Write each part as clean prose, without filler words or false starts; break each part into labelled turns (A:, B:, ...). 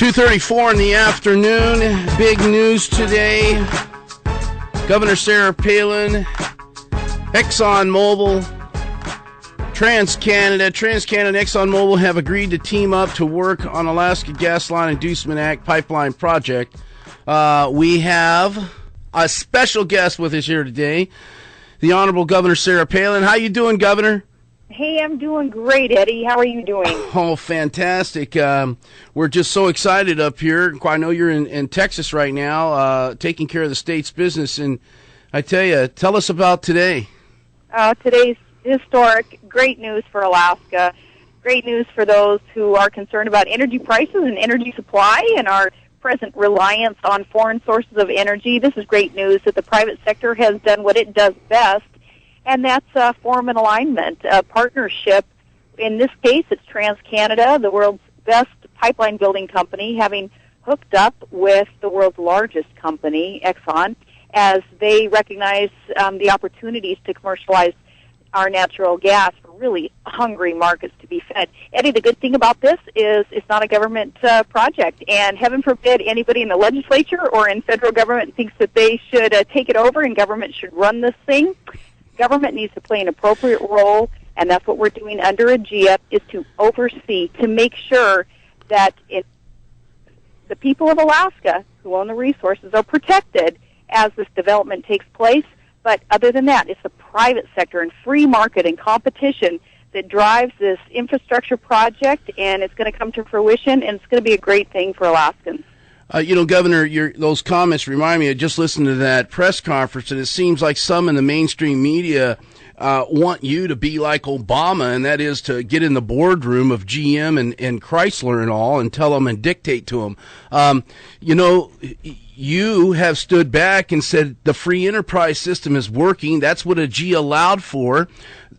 A: 2:34 in the afternoon. Big news today. Governor Sarah Palin, ExxonMobil, TransCanada and ExxonMobil have agreed to team up to work on Alaska Gas Line Inducement Act pipeline project. We have a special guest with us here today, the Honorable Governor Sarah Palin. How you doing, Governor?
B: Hey, I'm doing great, Eddie. How are you doing?
A: Oh, fantastic. We're just so excited up here. I know you're in Texas right now, taking care of the state's business. And I tell you, tell us about today.
B: Today's historic, great news for Alaska. Great news for those who are concerned about energy prices and energy supply and our present reliance on foreign sources of energy. This is great news that the private sector has done what it does best, and that's form an alignment, a partnership. In this case, it's TransCanada, the world's best pipeline building company, having hooked up with the world's largest company, Exxon, as they recognize the opportunities to commercialize our natural gas for really hungry markets to be fed. Eddie, the good thing about this is it's not a government project, and heaven forbid anybody in the legislature or in federal government thinks that they should take it over and government should run this thing. Government needs to play an appropriate role, and that's what we're doing under AGIA, is to oversee, to make sure that the people of Alaska who own the resources are protected as this development takes place. But other than that, it's the private sector and free market and competition that drives this infrastructure project, and it's going to come to fruition, and it's going to be a great thing for Alaskans.
A: Governor, those comments remind me, I just listened to that press conference, and it seems like some in the mainstream media want you to be like Obama, and that is to get in the boardroom of GM and Chrysler and all and tell them and dictate to them. You have stood back and said the free enterprise system is working. That's what AGIA allowed for.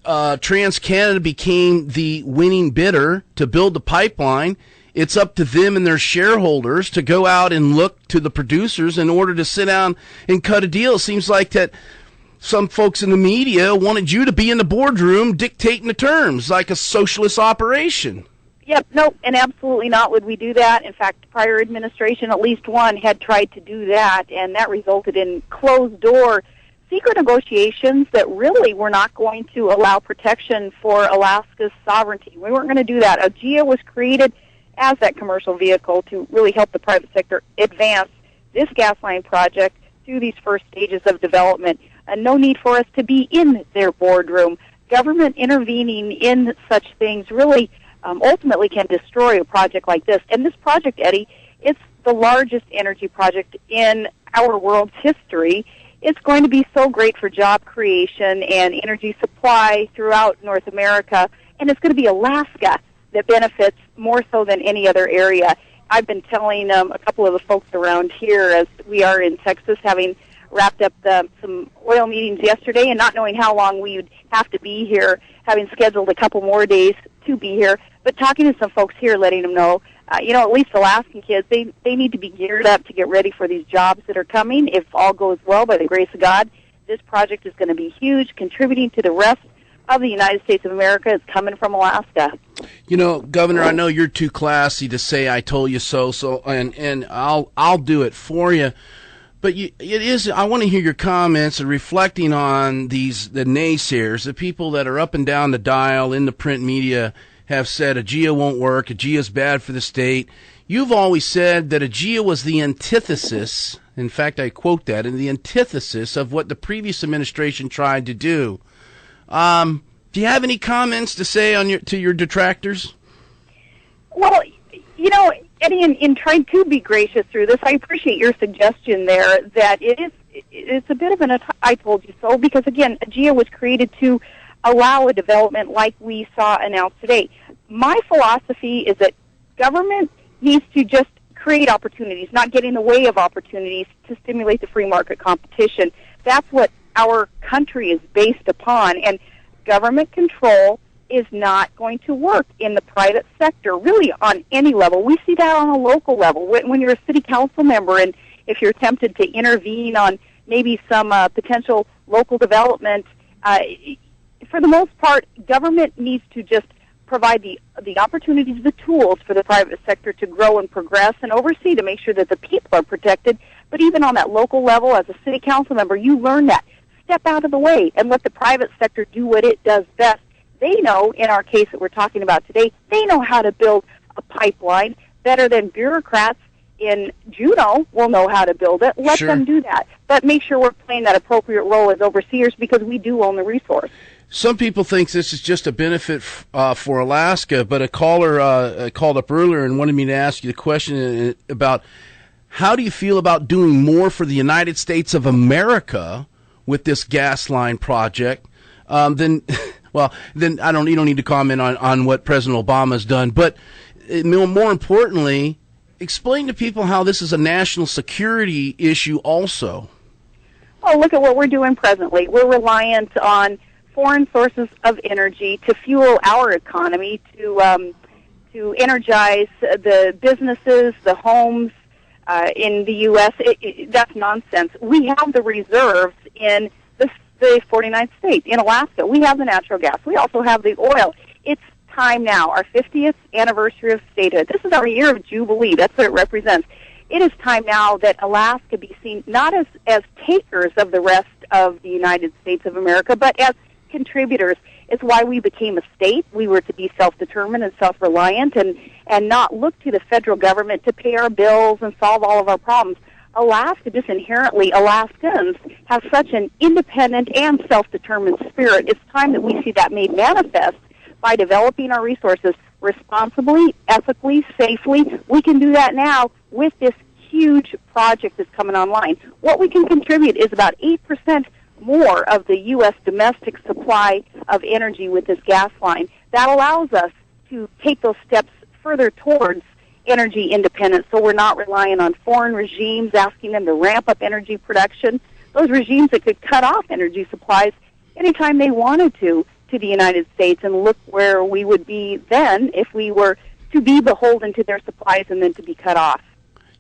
A: TransCanada became the winning bidder to build the pipeline. It's up to them and their shareholders to go out and look to the producers in order to sit down and cut a deal. It seems like that some folks in the media wanted you to be in the boardroom dictating the terms, like a socialist operation.
B: Yep, nope, and absolutely not would we do that. In fact, prior administration, at least one, had tried to do that, and that resulted in closed-door secret negotiations that really were not going to allow protection for Alaska's sovereignty. We weren't going to do that. AGIA was created as that commercial vehicle to really help the private sector advance this gas line project through these first stages of development. And no need for us to be in their boardroom. Government intervening in such things really ultimately can destroy a project like this. And this project, Eddie, it's the largest energy project in our world's history. It's going to be so great for job creation and energy supply throughout North America, and it's going to be Alaska that benefits more so than any other area. I've been telling a couple of the folks around here, as we are in Texas, having wrapped up some oil meetings yesterday and not knowing how long we would have to be here, having scheduled a couple more days to be here, but talking to some folks here, letting them know, at least Alaskan kids, they need to be geared up to get ready for these jobs that are coming. If all goes well, by the grace of God, this project is going to be huge, contributing to the rest of the United States of America. Is coming from Alaska.
A: Governor, I know you're too classy to say "I told you so." And I'll do it for you. But I want to hear your comments and reflecting on the naysayers, the people that are up and down the dial in the print media have said AGIA won't work, AGIA is bad for the state. You've always said that AGIA was the antithesis. In fact, I quote that, in the antithesis of what the previous administration tried to do. Do you have any comments to say to your detractors?
B: Well, Eddie, in trying to be gracious through this, I appreciate your suggestion there that it's a bit of an I told you so, because again, AGIA was created to allow a development like we saw announced today. My philosophy is that government needs to just create opportunities, not get in the way of opportunities to stimulate the free market competition. That's what our country is based upon, and government control is not going to work in the private sector, really on any level. We see that on a local level. When you're a city council member and if you're tempted to intervene on maybe some potential local development, for the most part, government needs to just provide the opportunities, the tools for the private sector to grow and progress and oversee to make sure that the people are protected. But even on that local level, as a city council member, you learn that. Step out of the way and let the private sector do what it does best. They know, in our case that we're talking about today, they know how to build a pipeline better than bureaucrats in Juneau will know how to build it. Let them do that. But make sure we're playing that appropriate role as overseers because we do own the resource.
A: Some people think this is just a benefit for Alaska, but a caller called up earlier and wanted me to ask you the question about how do you feel about doing more for the United States of America with this gas line project? Then I don't. You don't need to comment on what President Obama's done, but more importantly, explain to people how this is a national security issue also.
B: Oh, look at what we're doing presently. We're reliant on foreign sources of energy to fuel our economy, to energize the businesses, the homes in the U.S. That's nonsense. We have the reserves in the 49th state, in Alaska. We have the natural gas. We also have the oil. It's time now, our 50th anniversary of statehood. This is our year of jubilee. That's what it represents. It is time now that Alaska be seen not as takers of the rest of the United States of America, but as contributors. It's why we became a state. We were to be self-determined and self-reliant and not look to the federal government to pay our bills and solve all of our problems. Alaska, just inherently, Alaskans have such an independent and self-determined spirit. It's time that we see that made manifest by developing our resources responsibly, ethically, safely. We can do that now with this huge project that's coming online. What we can contribute is about 8% more of the U.S. domestic supply of energy with this gas line. That allows us to take those steps further towards energy independence, so we're not relying on foreign regimes asking them to ramp up energy production, those regimes that could cut off energy supplies anytime they wanted to the United States, and look where we would be then if we were to be beholden to their supplies and then to be cut off.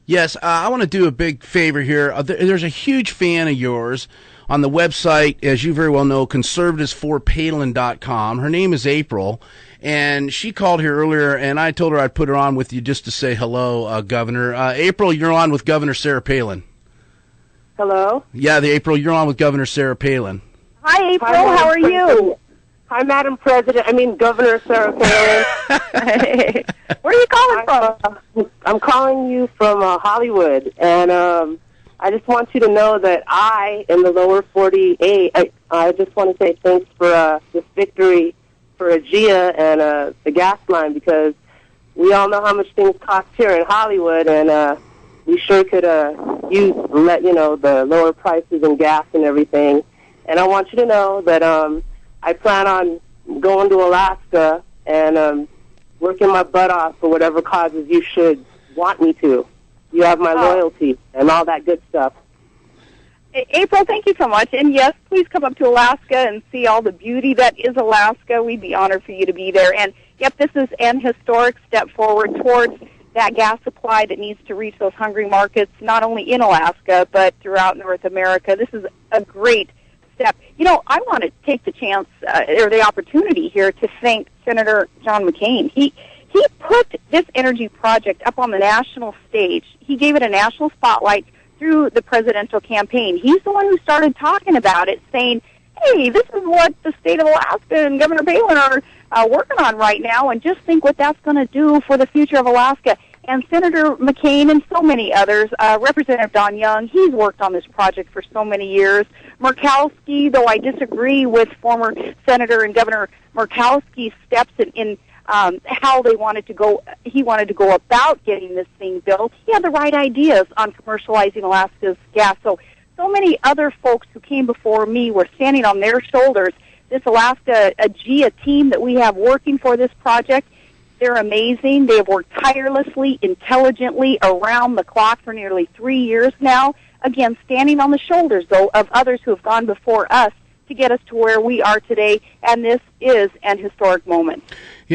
A: Yes, I want to do a big favor here. There's a huge fan of yours on the website, as you very well know, conservatives4palin.com. Her name is April, and she called here earlier, and I told her I'd put her on with you just to say hello, Governor. April, you're on with Governor Sarah Palin.
C: Hello?
A: Yeah, April, you're on with Governor Sarah Palin.
B: Hi, April. How are you?
C: Hi, Governor Sarah Palin.
B: Where are you calling from?
C: I'm calling you from Hollywood, and I just want you to know that I, in the lower 48, I just want to say thanks for this victory for AGEA and the gas line, because we all know how much things cost here in Hollywood, and we sure could use the lower prices in gas and everything. And I want you to know that I plan on going to Alaska and working my butt off for whatever causes you should want me to. You have my loyalty and all that good stuff.
B: April, thank you so much. And yes, please come up to Alaska and see all the beauty that is Alaska. We'd be honored for you to be there. And yep, this is an historic step forward towards that gas supply that needs to reach those hungry markets, not only in Alaska, but throughout North America. This is a great step. You know, I want to take the chance or the opportunity here to thank Senator John McCain. He put this energy project up on the national stage. He gave it a national spotlight through the presidential campaign. He's the one who started talking about it, saying, hey, this is what the state of Alaska and Governor Palin are working on right now, and just think what that's going to do for the future of Alaska. And Senator McCain and so many others, Representative Don Young, he's worked on this project for so many years. Murkowski, though I disagree with former Senator and Governor Murkowski's steps in how they wanted to go, he wanted to go about getting this thing built. He had the right ideas on commercializing Alaska's gas. So many other folks who came before me were standing on their shoulders. This Alaska AGEA team that we have working for this project, they're amazing. They have worked tirelessly, intelligently, around the clock for nearly 3 years now. Again, standing on the shoulders, though, of others who have gone before us to get us to where we are today, and this is an historic moment.